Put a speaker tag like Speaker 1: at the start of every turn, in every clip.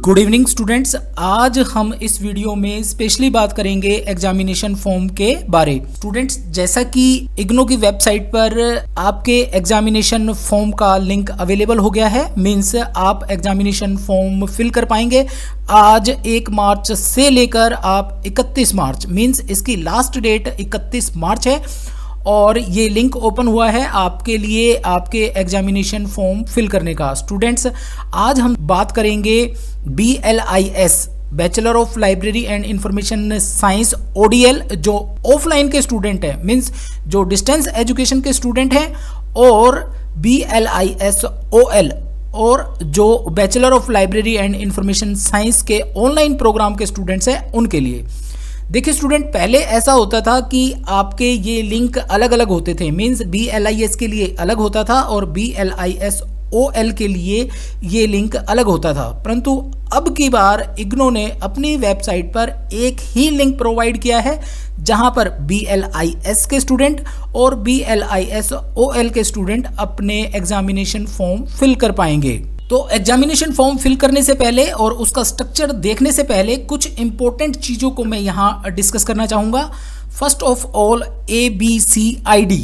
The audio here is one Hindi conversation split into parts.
Speaker 1: Good evening students. आज हम इस वीडियो में स्पेशली बात करेंगे एग्जामिनेशन फॉर्म के बारे। स्टूडेंट्स, जैसा कि इग्नो की वेबसाइट पर आपके एग्जामिनेशन फॉर्म का लिंक अवेलेबल हो गया है, मीन्स आप एग्जामिनेशन फॉर्म फिल कर पाएंगे आज 1 मार्च से लेकर आप 31 मार्च, मीन्स इसकी लास्ट डेट 31 मार्च है और ये लिंक ओपन हुआ है आपके लिए आपके एग्जामिनेशन फॉर्म फिल करने का। स्टूडेंट्स, आज हम बात करेंगे BLIS bachelor of library and information science ODL जो ऑफलाइन के स्टूडेंट हैं, मीन्स जो डिस्टेंस एजुकेशन के स्टूडेंट हैं, और BLIS OL और जो bachelor of library and information science के ऑनलाइन प्रोग्राम के स्टूडेंट्स हैं उनके लिए। देखिए स्टूडेंट, पहले ऐसा होता था कि आपके ये लिंक अलग अलग होते थे, मीन्स BLIS के लिए अलग होता था और BLIS OL के लिए ये लिंक अलग होता था। परंतु अब की बार इग्नो ने अपनी वेबसाइट पर एक ही लिंक प्रोवाइड किया है जहां पर BLIS के स्टूडेंट और BLIS OL के स्टूडेंट अपने एग्जामिनेशन फॉर्म फिल कर पाएंगे। तो एग्जामिनेशन फॉर्म फिल करने से पहले और उसका स्ट्रक्चर देखने से पहले कुछ इंपॉर्टेंट चीज़ों को मैं यहाँ डिस्कस करना चाहूँगा। First of all, ABCID।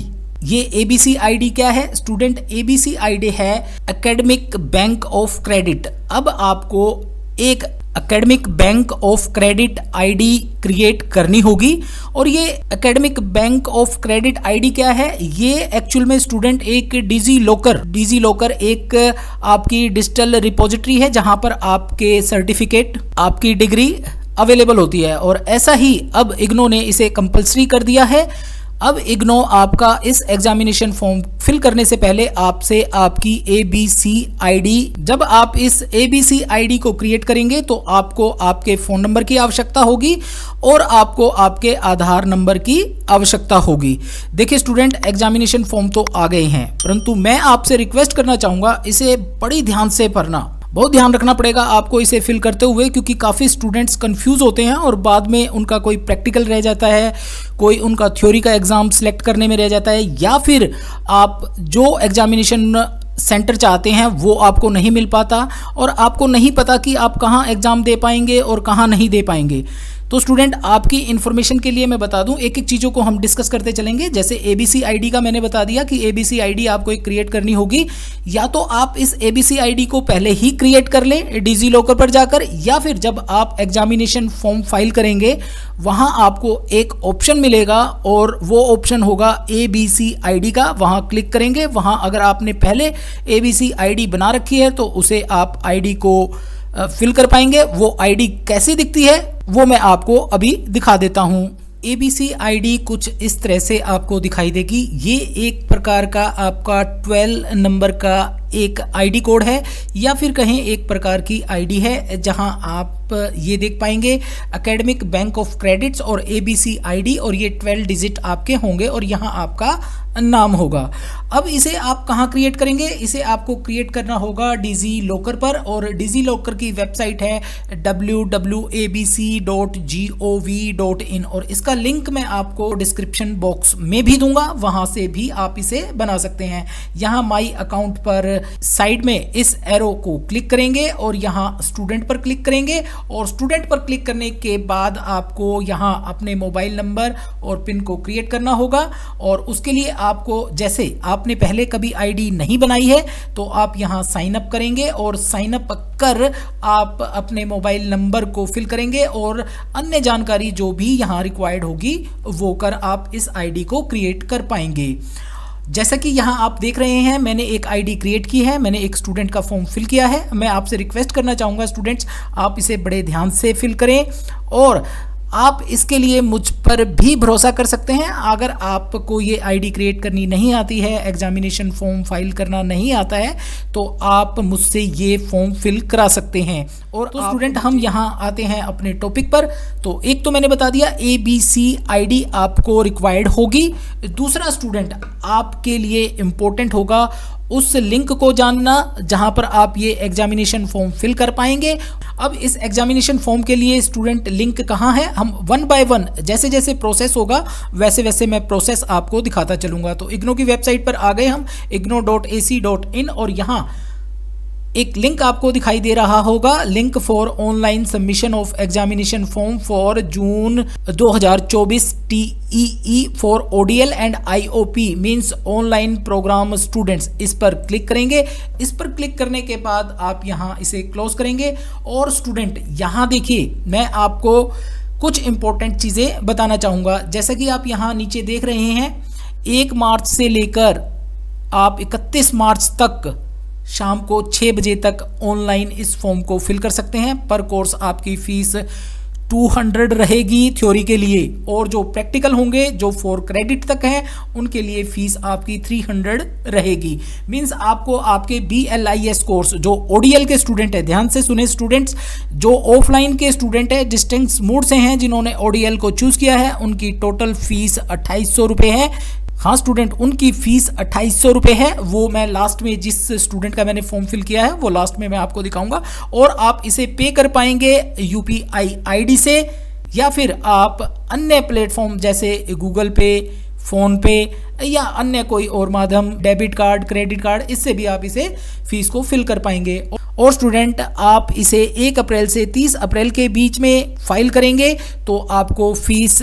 Speaker 1: ये ABCID क्या है स्टूडेंट? ABCID है एकेडमिक बैंक ऑफ क्रेडिट। अब आपको एक academic bank of credit ID create करनी होगी और ये academic bank of credit ID क्या है? ये एक्चुअल में स्टूडेंट एक डिजी लॉकर एक आपकी डिजिटल रिपोजिटरी है जहां पर आपके सर्टिफिकेट, आपकी डिग्री अवेलेबल होती है। और ऐसा ही अब इग्नो ने इसे कंपलसरी कर दिया है। अब इग्नो आपका इस एग्जामिनेशन फॉर्म फिल करने से पहले आपसे आपकी ABCID, जब आप इस ABCID को क्रिएट करेंगे तो आपको आपके फ़ोन नंबर की आवश्यकता होगी और आपको आपके आधार नंबर की आवश्यकता होगी। देखिए स्टूडेंट, एग्जामिनेशन फॉर्म तो आ गए हैं, परंतु मैं आपसे रिक्वेस्ट करना चाहूँगा इसे बड़ी ध्यान से पढ़ना। बहुत ध्यान रखना पड़ेगा आपको इसे फिल करते हुए, क्योंकि काफ़ी स्टूडेंट्स कंफ्यूज होते हैं और बाद में उनका कोई प्रैक्टिकल रह जाता है, कोई उनका थ्योरी का एग्ज़ाम सेलेक्ट करने में रह जाता है, या फिर आप जो एग्जामिनेशन सेंटर चाहते हैं वो आपको नहीं मिल पाता और आपको नहीं पता कि आप कहाँ एग्ज़ाम दे पाएंगे और कहाँ नहीं दे पाएंगे। तो स्टूडेंट, आपकी इन्फॉर्मेशन के लिए मैं बता दूं, एक एक चीज़ों को हम डिस्कस करते चलेंगे। जैसे ABCID का मैंने बता दिया कि ABCID आपको एक क्रिएट करनी होगी। या तो आप इस ABCID को पहले ही क्रिएट कर लें डिजी लॉकर पर जाकर, या फिर जब आप एग्जामिनेशन फॉर्म फाइल करेंगे वहां आपको एक ऑप्शन मिलेगा और वो ऑप्शन होगा ABCID का। वहां क्लिक करेंगे, वहां अगर आपने पहले ABCID बना रखी है तो उसे आप ID को फिल कर पाएंगे। वो ID कैसी दिखती है वो मैं आपको अभी दिखा देता हूँ। ABCID कुछ इस तरह से आपको दिखाई देगी। ये एक प्रकार का आपका 12 नंबर का एक ID कोड है, या फिर कहें एक प्रकार की ID है, जहां आप ये देख पाएंगे एकेडमिक बैंक ऑफ क्रेडिट्स और ABCID, और ये 12 डिजिट आपके होंगे और यहाँ आपका नाम होगा। अब इसे आप कहाँ क्रिएट करेंगे? इसे आपको क्रिएट करना होगा डिजी लॉकर पर, और डिजी लॉकर की वेबसाइट है www.abc.gov.in और इसका लिंक मैं आपको डिस्क्रिप्शन बॉक्स में भी दूंगा, वहां से भी आप इसे बना सकते हैं। यहाँ माई अकाउंट पर साइड में इस एरो को क्लिक करेंगे और यहाँ स्टूडेंट पर क्लिक करेंगे, और स्टूडेंट पर क्लिक करने के बाद आपको यहाँ अपने मोबाइल नंबर और पिन को क्रिएट करना होगा। और उसके लिए आपको, जैसे आपने पहले कभी ID नहीं बनाई है तो आप यहाँ साइन अप करेंगे और साइन अप कर आप अपने मोबाइल नंबर को फिल करेंगे और अन्य जानकारी जो भी यहाँ रिक्वायर्ड होगी वो कर आप इस ID को क्रिएट कर पाएंगे। जैसा कि यहाँ आप देख रहे हैं, मैंने एक ID क्रिएट की है, मैंने एक स्टूडेंट का फॉर्म फिल किया है। मैं आपसे रिक्वेस्ट करना चाहूँगा स्टूडेंट्स, आप इसे बड़े ध्यान से फिल करें और आप इसके लिए मुझ पर भी भरोसा कर सकते हैं। अगर आपको ये ID क्रिएट करनी नहीं आती है, एग्जामिनेशन फॉर्म फाइल करना नहीं आता है, तो आप मुझसे ये फॉर्म फिल करा सकते हैं। और तो स्टूडेंट, हम यहाँ आते हैं अपने टॉपिक पर। तो एक तो मैंने बता दिया ABCID आपको रिक्वायर्ड होगी। दूसरा स्टूडेंट, आपके लिए इम्पोर्टेंट होगा उस लिंक को जानना जहां पर आप ये एग्जामिनेशन फॉर्म फिल कर पाएंगे। अब इस एग्जामिनेशन फॉर्म के लिए स्टूडेंट लिंक कहाँ है, हम 1 बाय 1 जैसे जैसे प्रोसेस होगा वैसे वैसे मैं प्रोसेस आपको दिखाता चलूँगा। तो इग्नो की वेबसाइट पर आ गए हम, igno.ac.in, और यहाँ एक लिंक आपको दिखाई दे रहा होगा, link for online submission of examination form for June 2024 TEE for ODL and IOP means online programme students. इस पर क्लिक करेंगे। इस पर क्लिक करने के बाद आप यहाँ इसे क्लोज करेंगे। और स्टूडेंट यहाँ देखिए, मैं आपको कुछ इंपॉर्टेंट चीज़ें बताना चाहूँगा। जैसा कि आप यहाँ नीचे देख रहे हैं, 1 मार्च से लेकर आप 31 मार्च तक शाम को 6 बजे तक ऑनलाइन इस फॉर्म को फिल कर सकते हैं। पर कोर्स आपकी फ़ीस 200 रहेगी थ्योरी के लिए, और जो प्रैक्टिकल होंगे जो 4 क्रेडिट तक हैं उनके लिए फ़ीस आपकी 300 रहेगी। मींस आपको आपके BLIS कोर्स जो ODL के स्टूडेंट है, ध्यान से सुने स्टूडेंट्स, जो ऑफलाइन के स्टूडेंट है, डिस्टेंस मोड से हैं, जिन्होंने ODL को चूज़ किया है, उनकी टोटल फ़ीस 2800 रुपये है। हाँ स्टूडेंट, उनकी फ़ीस 2800 रुपये है। वो मैं लास्ट में जिस स्टूडेंट का मैंने फॉर्म फिल किया है वो लास्ट में मैं आपको दिखाऊंगा। और आप इसे पे कर पाएंगे UPI ID से, या फिर आप अन्य प्लेटफॉर्म जैसे गूगल पे, फ़ोन पे या अन्य कोई और माध्यम, डेबिट कार्ड, क्रेडिट कार्ड, इससे भी आप इसे फ़ीस को फिल कर पाएंगे। और स्टूडेंट, आप इसे 1 अप्रैल से 30 अप्रैल के बीच में फाइल करेंगे तो आपको फ़ीस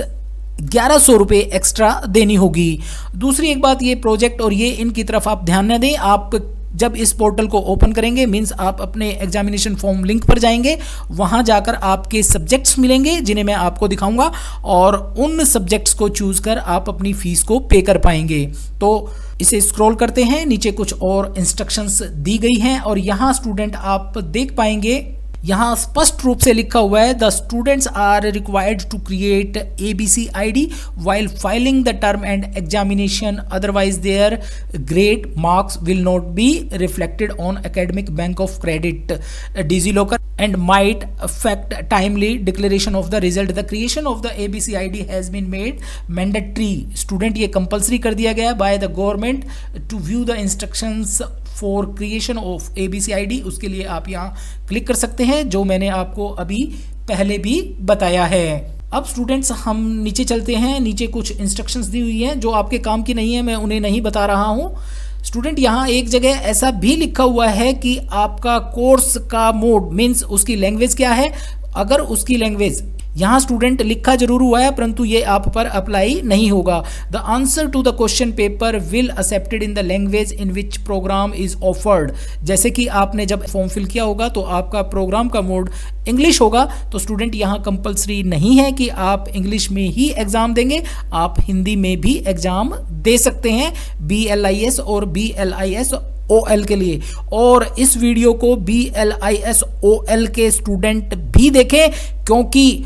Speaker 1: 1100 रुपये एक्स्ट्रा देनी होगी। दूसरी एक बात, ये प्रोजेक्ट और ये इनकी तरफ आप ध्यान न दें। आप जब इस पोर्टल को ओपन करेंगे, मींस आप अपने एग्जामिनेशन फॉर्म लिंक पर जाएंगे, वहां जाकर आपके सब्जेक्ट्स मिलेंगे जिन्हें मैं आपको दिखाऊंगा, और उन सब्जेक्ट्स को चूज़ कर आप अपनी फ़ीस को पे कर पाएंगे। तो इसे स्क्रॉल करते हैं, नीचे कुछ और इंस्ट्रक्शंस दी गई हैं, और यहाँ स्टूडेंट आप देख पाएंगे, यहाँ स्पष्ट रूप से लिखा हुआ है, the students are required to create ABC ID while filing the term end examination, otherwise their grade marks will not be reflected on academic bank of credit DigiLocker and might affect timely declaration of the result. The creation of the ABC ID has been made mandatory. Student, ये compulsory कर दिया गया by the government to view the instructions for creation of ABC ID. उसके लिए आप यहाँ क्लिक कर सकते हैं, जो मैंने आपको अभी पहले भी बताया है। अब स्टूडेंट्स, हम नीचे चलते हैं। नीचे कुछ इंस्ट्रक्शंस दी हुई हैं जो आपके काम की नहीं है, मैं उन्हें नहीं बता रहा हूँ। स्टूडेंट, यहाँ एक जगह ऐसा भी लिखा हुआ है कि आपका कोर्स का मोड मीन्स उसकी लैंग्वेज क्या है। अगर उसकी लैंग्वेज यहाँ स्टूडेंट लिखा जरूर हुआ है, परंतु ये आप पर अप्लाई नहीं होगा। The answer to the question paper will accepted in the language in which programme is offered. जैसे कि आपने जब फॉर्म फिल किया होगा तो आपका प्रोग्राम का मोड इंग्लिश होगा, तो स्टूडेंट यहाँ कंपलसरी नहीं है कि आप इंग्लिश में ही एग्ज़ाम देंगे, आप हिंदी में भी एग्ज़ाम दे सकते हैं BLIS और BLIS OL के लिए। और इस वीडियो को BLIS OL के स्टूडेंट भी देखें, क्योंकि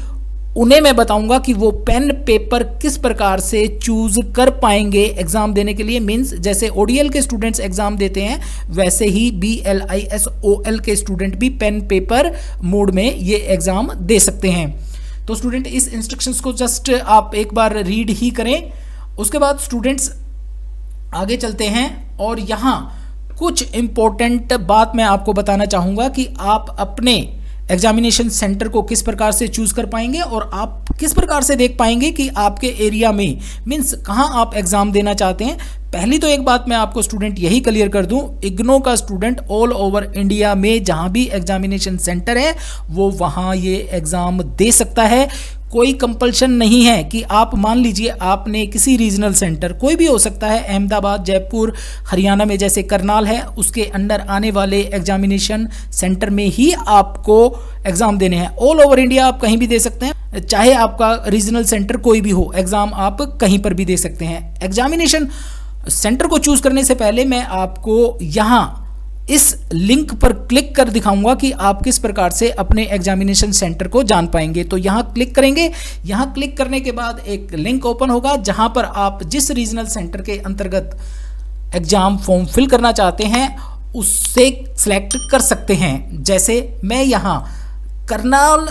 Speaker 1: उन्हें मैं बताऊंगा कि वो पेन पेपर किस प्रकार से चूज कर पाएंगे एग्जाम देने के लिए। मींस जैसे ODL के स्टूडेंट्स एग्जाम देते हैं, वैसे ही BLIS OL के स्टूडेंट भी पेन पेपर मोड में ये एग्जाम दे सकते हैं। तो स्टूडेंट, इस इंस्ट्रक्शंस को जस्ट आप एक बार रीड ही करें। उसके बाद स्टूडेंट्स आगे चलते हैं, और यहाँ कुछ इम्पोर्टेंट बात मैं आपको बताना चाहूँगा कि आप अपने एग्जामिनेशन सेंटर को किस प्रकार से चूज़ कर पाएंगे, और आप किस प्रकार से देख पाएंगे कि आपके एरिया में मीन्स कहाँ आप एग्ज़ाम देना चाहते हैं। पहली तो एक बात मैं आपको स्टूडेंट यही क्लियर कर दूं, इग्नो का स्टूडेंट ऑल ओवर इंडिया में जहाँ भी एग्जामिनेशन सेंटर है वो वहाँ ये एग्ज़ाम दे सकता है। कोई कंपल्शन नहीं है कि आप मान लीजिए आपने किसी रीजनल सेंटर, कोई भी हो सकता है, अहमदाबाद, जयपुर, हरियाणा में जैसे करनाल है, उसके अंडर आने वाले एग्जामिनेशन सेंटर में ही आपको एग्ज़ाम देने हैं। ऑल ओवर इंडिया आप कहीं भी दे सकते हैं, चाहे आपका रीजनल सेंटर कोई भी हो, एग्ज़ाम आप कहीं पर भी दे सकते हैं। एग्जामिनेशन सेंटर को चूज़ करने से पहले मैं आपको यहाँ इस लिंक पर क्लिक कर दिखाऊंगा कि आप किस प्रकार से अपने एग्जामिनेशन सेंटर को जान पाएंगे। तो यहाँ क्लिक करेंगे। यहाँ क्लिक करने के बाद एक लिंक ओपन होगा जहाँ पर आप जिस रीजनल सेंटर के अंतर्गत एग्जाम फॉर्म फिल करना चाहते हैं उससे सिलेक्ट कर सकते हैं। जैसे मैं यहाँ करनाल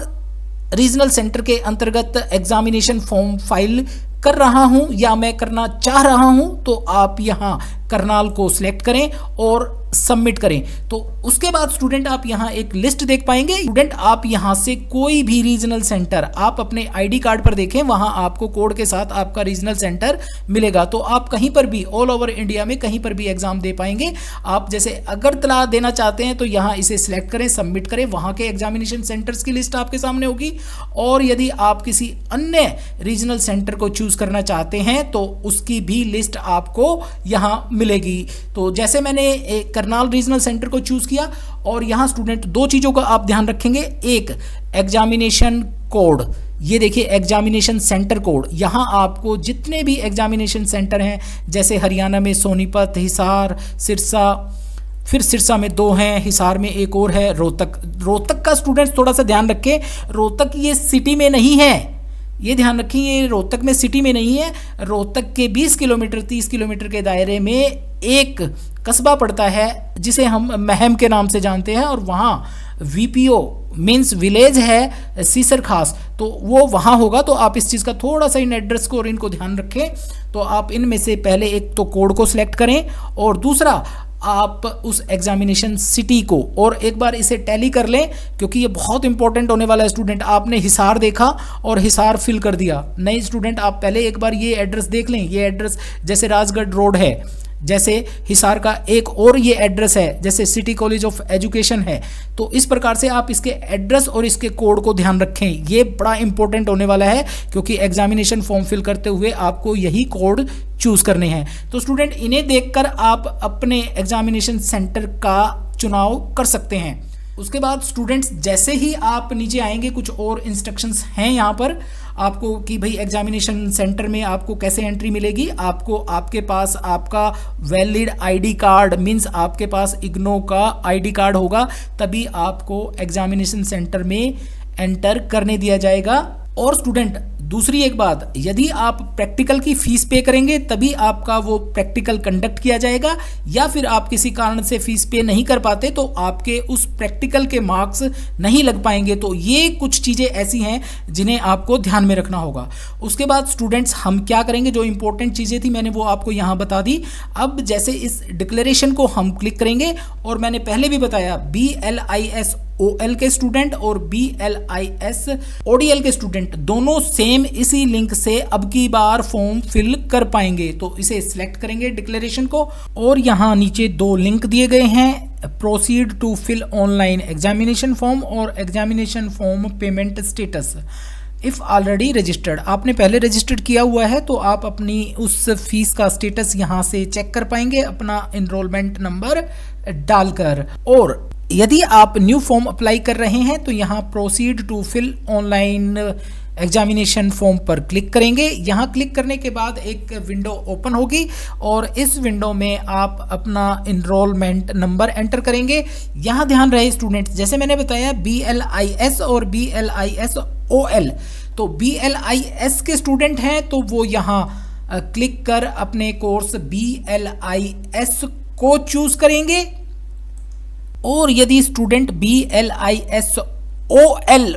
Speaker 1: रीजनल सेंटर के अंतर्गत एग्जामिनेशन फॉर्म फाइल कर रहा हूं या मैं करना चाह रहा हूं, तो आप यहां करनाल को सिलेक्ट करें और सबमिट करें। तो उसके बाद स्टूडेंट आप यहाँ एक लिस्ट देख पाएंगे। स्टूडेंट आप यहाँ से कोई भी रीजनल सेंटर आप अपने आईडी कार्ड पर देखें, वहाँ आपको कोड के साथ आपका रीजनल सेंटर मिलेगा। तो आप कहीं पर भी ऑल ओवर इंडिया में कहीं पर भी एग्जाम दे पाएंगे। आप जैसे अगरतला देना चाहते हैं तो यहाँ इसे सिलेक्ट करें, सबमिट करें, वहाँ के एग्जामिनेशन सेंटर्स की लिस्ट आपके सामने होगी। और यदि आप किसी अन्य रीजनल सेंटर को चूज करना चाहते हैं तो उसकी भी लिस्ट आपको यहाँ मिलेगी। तो जैसे मैंने करनाल रीजनल सेंटर को चूज किया, और यहाँ स्टूडेंट दो चीज़ों का आप ध्यान रखेंगे। एक, एग्जामिनेशन कोड, ये देखिए एग्जामिनेशन सेंटर कोड। यहाँ आपको जितने भी एग्जामिनेशन सेंटर हैं, जैसे हरियाणा में सोनीपत, हिसार, सिरसा, फिर सिरसा में 2 हैं, हिसार में एक और है, रोहतक का स्टूडेंट्स थोड़ा सा ध्यान रखें, रोहतक ये सिटी में नहीं है, ये ध्यान रखें, ये रोहतक में सिटी में नहीं है। रोहतक के 20 किलोमीटर 30 किलोमीटर के दायरे में एक कस्बा पड़ता है जिसे हम महम के नाम से जानते हैं, और वहाँ VPO मीन्स विलेज है सीसर खास, तो वो वहाँ होगा। तो आप इस चीज़ का थोड़ा सा इन एड्रेस को और इनको ध्यान रखें। तो आप इनमें से पहले एक तो कोड को सिलेक्ट करें, और दूसरा आप उस एग्जामिनेशन सिटी को, और एक बार इसे टैली कर लें क्योंकि ये बहुत इंपॉर्टेंट होने वाला है। स्टूडेंट आपने हिसार देखा और हिसार फिल कर दिया, नहीं स्टूडेंट आप पहले एक बार ये एड्रेस देख लें। ये एड्रेस जैसे राजगढ़ रोड है, जैसे हिसार का एक और ये एड्रेस है, जैसे सिटी कॉलेज ऑफ एजुकेशन है। तो इस प्रकार से आप इसके एड्रेस और इसके कोड को ध्यान रखें, ये बड़ा इंपॉर्टेंट होने वाला है क्योंकि एग्जामिनेशन फॉर्म फिल करते हुए आपको यही कोड चूज करने हैं। तो स्टूडेंट इन्हें देखकर आप अपने एग्जामिनेशन सेंटर का चुनाव कर सकते हैं। उसके बाद स्टूडेंट्स जैसे ही आप नीचे आएंगे कुछ और इंस्ट्रक्शंस हैं यहाँ पर आपको कि भाई एग्जामिनेशन सेंटर में आपको कैसे एंट्री मिलेगी। आपको आपके पास आपका वैलिड आईडी कार्ड मींस आपके पास इग्नो का आईडी कार्ड होगा, तभी आपको एग्जामिनेशन सेंटर में एंटर करने दिया जाएगा। और स्टूडेंट दूसरी एक बात, यदि आप प्रैक्टिकल की फीस पे करेंगे तभी आपका वो प्रैक्टिकल कंडक्ट किया जाएगा, या फिर आप किसी कारण से फीस पे नहीं कर पाते तो आपके उस प्रैक्टिकल के मार्क्स नहीं लग पाएंगे। तो ये कुछ चीज़ें ऐसी हैं जिन्हें आपको ध्यान में रखना होगा। उसके बाद स्टूडेंट्स हम क्या करेंगे, जो इंपॉर्टेंट चीज़ें थी मैंने वो आपको यहाँ बता दी। अब जैसे इस डिक्लेरेशन को हम क्लिक करेंगे, और मैंने पहले भी बताया BLIS OL के स्टूडेंट और BLIS ODL के स्टूडेंट दोनों सेम इसी लिंक से अब की बार फॉर्म फिल कर पाएंगे। तो इसे सिलेक्ट करेंगे डिक्लेरेशन को, और यहाँ नीचे 2 लिंक दिए गए हैं, proceed to fill online examination form और examination form payment status if already registered. आपने पहले रजिस्टर्ड किया हुआ है तो आप अपनी उस फीस का स्टेटस यहाँ से चेक कर पाएंगे अपना इनरोलमेंट नंबर डालकर। और यदि आप न्यू फॉर्म अप्लाई कर रहे हैं तो यहाँ proceed to fill online examination form पर क्लिक करेंगे। यहाँ क्लिक करने के बाद एक विंडो ओपन होगी, और इस विंडो में आप अपना इनरोलमेंट नंबर एंटर करेंगे। यहाँ ध्यान रहे स्टूडेंट्स, जैसे मैंने बताया BLIS और BLIS OL, तो BLIS के स्टूडेंट हैं तो वो यहाँ क्लिक कर अपने कोर्स BLIS को चूज करेंगे। और यदि student BLIS OL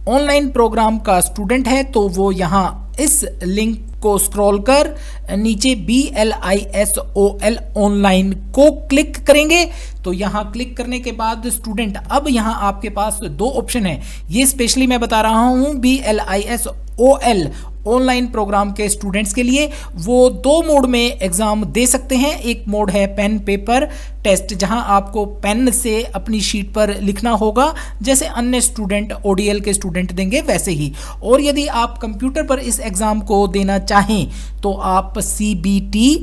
Speaker 1: online programme का स्टूडेंट है तो वो यहाँ इस लिंक को स्क्रॉल कर नीचे BLIS OL ऑनलाइन को क्लिक करेंगे। तो यहाँ क्लिक करने के बाद स्टूडेंट अब यहाँ आपके पास 2 ऑप्शन है, ये स्पेशली मैं बता रहा हूँ BLIS OL ऑनलाइन प्रोग्राम के स्टूडेंट्स के लिए। वो 2 मोड में एग्जाम दे सकते हैं। एक मोड है पेन पेपर टेस्ट, जहां आपको पेन से अपनी शीट पर लिखना होगा जैसे अन्य स्टूडेंट ODL के स्टूडेंट देंगे वैसे ही। और यदि आप कंप्यूटर पर इस एग्जाम को देना चाहें तो आप CBT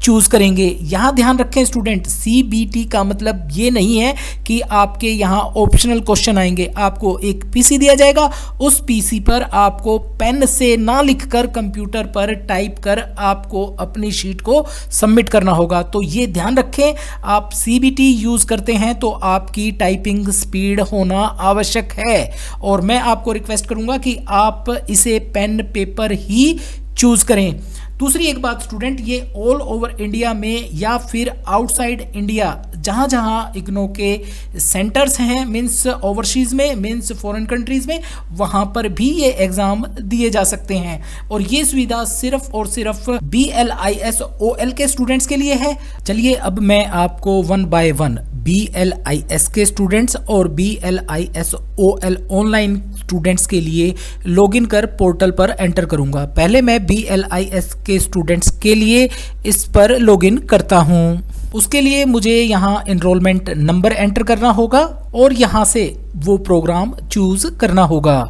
Speaker 1: चूज करेंगे। यहाँ ध्यान रखें स्टूडेंट, CBT का मतलब ये नहीं है कि आपके यहाँ ऑप्शनल क्वेश्चन आएंगे। आपको एक PC दिया जाएगा, उस PC पर आपको पेन से ना लिखकर कंप्यूटर पर टाइप कर आपको अपनी शीट को सबमिट करना होगा। तो ये ध्यान रखें, आप CBT यूज करते हैं तो आपकी टाइपिंग स्पीड होना आवश्यक है, और मैं आपको रिक्वेस्ट करूँगा कि आप इसे पेन पेपर ही चूज करें। दूसरी एक बात स्टूडेंट, ये ऑल ओवर इंडिया में या फिर आउटसाइड इंडिया जहाँ जहाँ इग्नो के सेंटर्स हैं, मीन्स ओवरसीज में, मीन्स फॉरेन कंट्रीज में, वहाँ पर भी ये एग्ज़ाम दिए जा सकते हैं। और ये सुविधा सिर्फ और सिर्फ BLIS-OL के स्टूडेंट्स के लिए है। चलिए अब मैं आपको वन बाय वन BLIS के स्टूडेंट्स और BLIS-OL ऑनलाइन स्टूडेंट्स के लिए लॉगिन कर पोर्टल पर एंटर करूंगा। पहले मैं BLIS के स्टूडेंट्स के लिए इस पर लॉगिन करता हूं। उसके लिए मुझे यहाँ एनरोलमेंट नंबर एंटर करना होगा और यहाँ से वो प्रोग्राम चूज करना होगा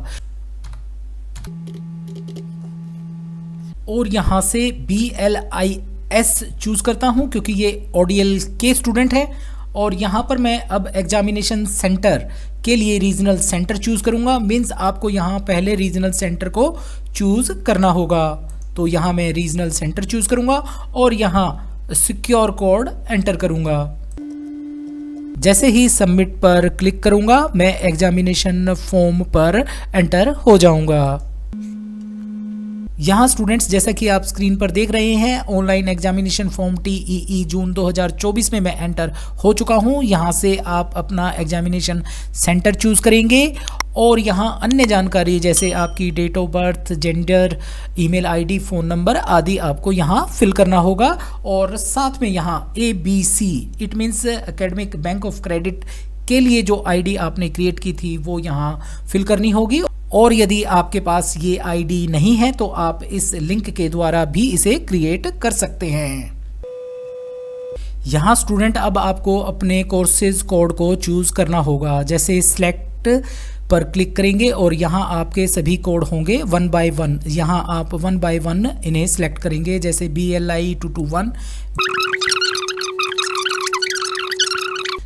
Speaker 1: और यहाँ से BLIS चूज करता हूँ क्योंकि ये ODL के स्टूडेंट है। और यहाँ पर मैं अब एग्जामिनेशन सेंटर के लिए रीजनल सेंटर चूज करूँगा। मीन्स आपको यहाँ पहले रीजनल सेंटर को चूज करना होगा। तो यहाँ मैं रीजनल सेंटर चूज करूँगा और यहाँ सिक्योर कोड एंटर करूँगा। जैसे ही सबमिट पर क्लिक करूँगा मैं एग्जामिनेशन फॉर्म पर एंटर हो जाऊँगा। यहाँ स्टूडेंट्स जैसा कि आप स्क्रीन पर देख रहे हैं, ऑनलाइन एग्जामिनेशन फॉर्म TEE जून 2024 में मैं एंटर हो चुका हूँ। यहाँ से आप अपना एग्जामिनेशन सेंटर चूज करेंगे और यहाँ अन्य जानकारी जैसे आपकी date of birth, gender, email ID, phone number आदि आपको यहाँ फिल करना होगा। और साथ में यहाँ ABC it means academic bank of credit के लिए जो आईडी आपने क्रिएट की थी वो यहाँ फिल करनी होगी। और यदि आपके पास ये आईडी नहीं है तो आप इस लिंक के द्वारा भी इसे क्रिएट कर सकते हैं। यहाँ स्टूडेंट अब आपको अपने कोर्सेज कोड को चूज करना होगा। जैसे सिलेक्ट पर क्लिक करेंगे और यहाँ आपके सभी कोड होंगे वन बाय वन। यहाँ आप वन बाय वन इन्हें सिलेक्ट करेंगे। जैसे BLI 221,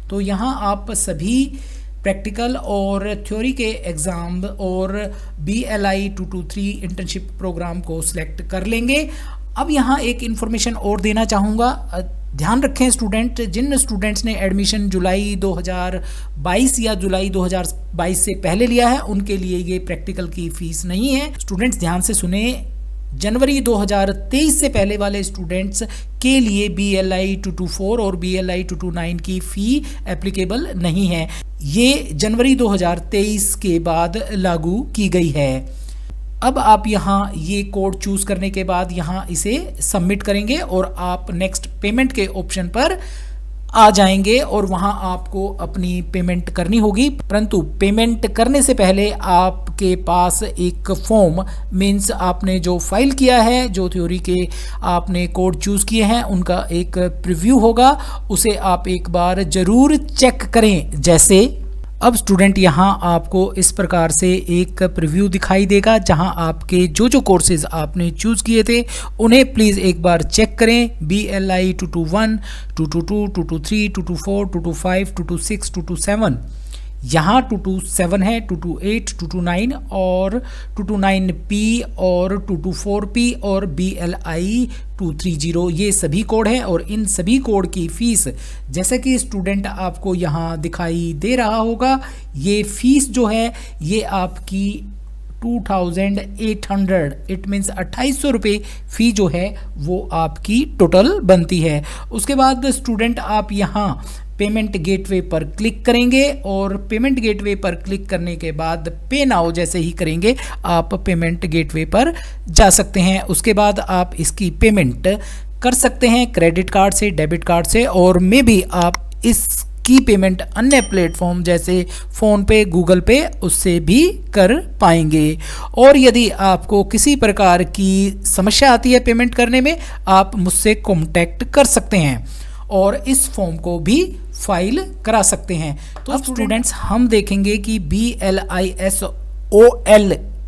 Speaker 1: तो यहाँ आप सभी प्रैक्टिकल और थ्योरी के एग्ज़ाम और BLI 223 इंटर्नशिप प्रोग्राम को सिलेक्ट कर लेंगे। अब यहाँ एक इन्फॉर्मेशन और देना चाहूँगा। ध्यान रखें स्टूडेंट, जिन स्टूडेंट्स ने एडमिशन जुलाई 2022 या जुलाई 2022 से पहले लिया है उनके लिए ये प्रैक्टिकल की फ़ीस नहीं है। स्टूडेंट्स ध्यान से सुने, जनवरी 2023 से पहले वाले स्टूडेंट्स के लिए BLI 224 और BLI 229 की फ़ी एप्लीकेबल नहीं है। ये जनवरी 2023 के बाद लागू की गई है। अब आप यहाँ ये कोड चूज़ करने के बाद यहाँ इसे सबमिट करेंगे और आप नेक्स्ट पेमेंट के ऑप्शन पर आ जाएंगे और वहाँ आपको अपनी पेमेंट करनी होगी। परंतु पेमेंट करने से पहले आपके पास एक फॉर्म, मीन्स आपने जो फाइल किया है, जो थ्योरी के आपने कोड चूज़ किए हैं उनका एक प्रीव्यू होगा, उसे आप एक बार ज़रूर चेक करें। जैसे अब स्टूडेंट यहाँ आपको इस प्रकार से एक प्रीव्यू दिखाई देगा जहाँ आपके जो जो कोर्सेज आपने चूज़ किए थे उन्हें प्लीज़ एक बार चेक करें। BLI 221, 222, 223, 224, 225, 226, 227, यहाँ 227 है, 228, 229 और 229P और 224P और BLI 230, ये सभी कोड हैं। और इन सभी कोड की फ़ीस जैसा कि स्टूडेंट आपको यहाँ दिखाई दे रहा होगा, ये फ़ीस जो है ये आपकी 2800 इट मीन्स 2800 रुपये फ़ी जो है वो आपकी टोटल बनती है। उसके बाद स्टूडेंट आप यहाँ पेमेंट गेटवे पर क्लिक करेंगे और पेमेंट गेटवे पर क्लिक करने के बाद पे नाउ जैसे ही करेंगे आप पेमेंट गेटवे पर जा सकते हैं। उसके बाद आप इसकी पेमेंट कर सकते हैं क्रेडिट कार्ड से, डेबिट कार्ड से, और मे भी आप इसकी पेमेंट अन्य प्लेटफॉर्म जैसे फ़ोनपे, गूगल पे उससे भी कर पाएंगे। और यदि आपको किसी प्रकार की समस्या आती है पेमेंट करने में, आप मुझसे कॉन्टैक्ट कर सकते हैं और इस फॉर्म को भी फाइल करा सकते हैं। तो अब स्टूडेंट्स हम देखेंगे कि BLIS-OL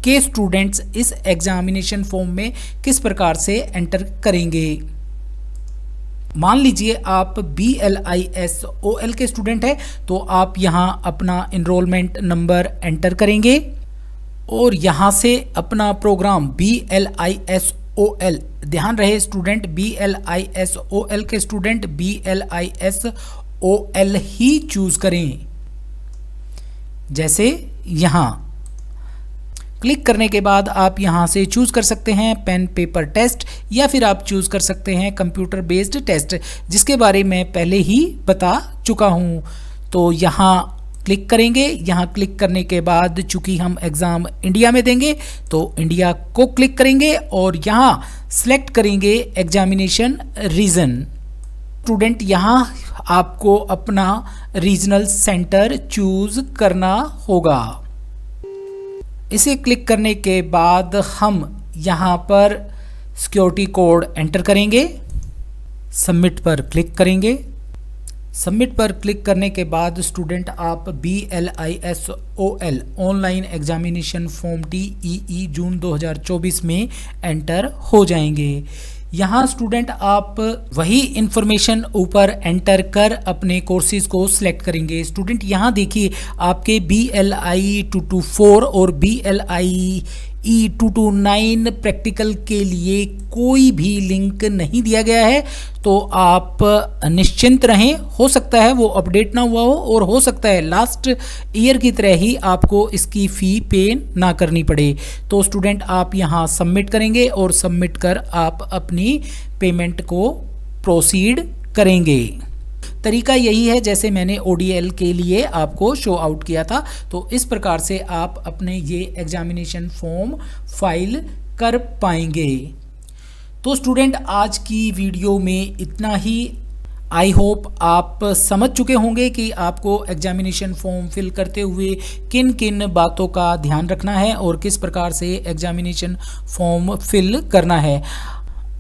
Speaker 1: के स्टूडेंट्स इस एग्जामिनेशन फॉर्म में किस प्रकार से एंटर करेंगे। मान लीजिए आप BLIS-OL के स्टूडेंट हैं तो आप यहाँ अपना एनरोलमेंट नंबर एंटर करेंगे और यहाँ से अपना प्रोग्राम BLIS-OL, ध्यान रहे स्टूडेंट BLIS-OL के स्टूडेंट BLIS-OL ही चूज करें। जैसे यहाँ क्लिक करने के बाद आप यहाँ से चूज़ कर सकते हैं पेन पेपर टेस्ट या फिर आप चूज़ कर सकते हैं कंप्यूटर बेस्ड टेस्ट, जिसके बारे में पहले ही बता चुका हूँ। तो यहाँ क्लिक करेंगे। यहाँ क्लिक करने के बाद चूँकि हम एग्ज़ाम इंडिया में देंगे तो इंडिया को क्लिक करेंगे और यहाँ सेलेक्ट करेंगे एग्जामिनेशन रीजन। स्टूडेंट यहाँ आपको अपना रीजनल सेंटर चूज़ करना होगा। इसे क्लिक करने के बाद हम यहाँ पर सिक्योरिटी कोड एंटर करेंगे, सबमिट पर क्लिक करेंगे। सबमिट पर क्लिक करने के बाद स्टूडेंट आप BLISOL online examination form TEE जून 2024 में एंटर हो जाएंगे। यहाँ स्टूडेंट आप वही इंफॉर्मेशन ऊपर एंटर कर अपने कोर्सेज को सिलेक्ट करेंगे। स्टूडेंट यहाँ देखिए आपके BLI 224 और BLI 229 प्रैक्टिकल के लिए कोई भी लिंक नहीं दिया गया है, तो आप निश्चिंत रहें। हो सकता है वो अपडेट ना हुआ हो और हो सकता है लास्ट ईयर की तरह ही आपको इसकी फ़ी पे ना करनी पड़े। तो स्टूडेंट आप यहाँ सबमिट करेंगे और सबमिट कर आप अपनी पेमेंट को प्रोसीड करेंगे। तरीका यही है जैसे मैंने ODL के लिए आपको शो आउट किया था। तो इस प्रकार से आप अपने ये एग्जामिनेशन फॉर्म फाइल कर पाएंगे। तो स्टूडेंट आज की वीडियो में इतना ही। आई होप आप समझ चुके होंगे कि आपको एग्जामिनेशन फॉर्म फिल करते हुए किन किन बातों का ध्यान रखना है और किस प्रकार से एग्जामिनेशन फॉर्म फिल करना है।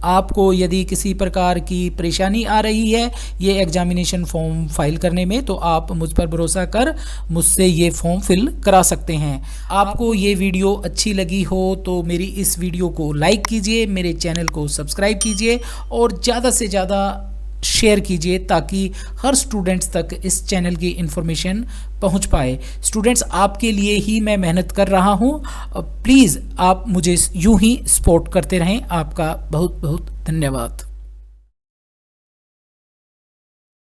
Speaker 1: आपको यदि किसी प्रकार की परेशानी आ रही है ये एग्जामिनेशन फॉर्म फाइल करने में, तो आप मुझ पर भरोसा कर मुझसे ये फॉर्म फिल करा सकते हैं। आपको ये वीडियो अच्छी लगी हो तो मेरी इस वीडियो को लाइक कीजिए, मेरे चैनल को सब्सक्राइब कीजिए और ज़्यादा से ज़्यादा शेयर कीजिए ताकि हर स्टूडेंट्स तक इस चैनल की इन्फॉर्मेशन पहुंच पाए। स्टूडेंट्स आपके लिए ही मैं मेहनत कर रहा हूं, प्लीज़ आप मुझे यूं ही सपोर्ट करते रहें। आपका बहुत बहुत धन्यवाद।